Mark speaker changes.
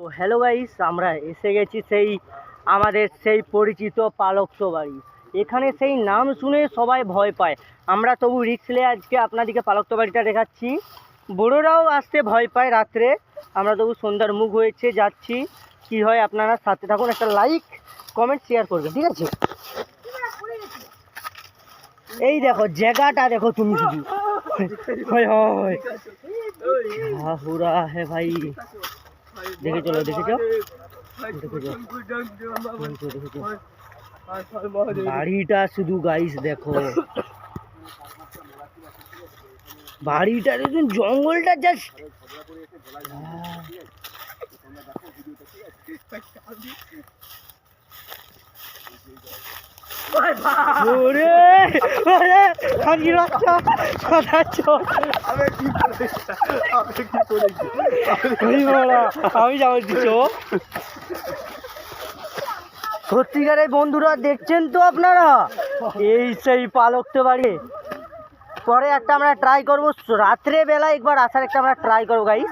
Speaker 1: তো hello guys, আমরা এসে গেছি আমাদের সেই পরিচিত পালক্ত বাড়ি। এখানে সেই নাম শুনে সবাই ভয় পায়, আমরা তবু রিস্ক নিয়ে আজকে আপনাদেরকে পালক্ত বাড়িটা দেখাচ্ছি। বড়োরাও আসতে ভয় পায় রাত্রে, আমরা তবু সন্ধ্যার মুখ হয়েছে যাচ্ছি। কি হয় আপনারা সাথে থাকুন, একটা লাইক কমেন্ট শেয়ার করবেন, ঠিক আছে? এই দেখো জায়গাটা দেখো তুমি শুধু, পুরা হে ভাই, দেখে চলো বাড়িটা শুধু গাইস দেখো, বাড়িটা দেখুন, জঙ্গলটা জাস্ট আমি যাবো দিচ্ছ সত্যিকারের বন্ধুরা, দেখছেন তো আপনারা, এই সেই পালক্ত বাড়ি। পরে একটা আমরা ট্রাই করবো, রাত্রে বেলা একবার আসার একটা আমরা ট্রাই করবো গাইস।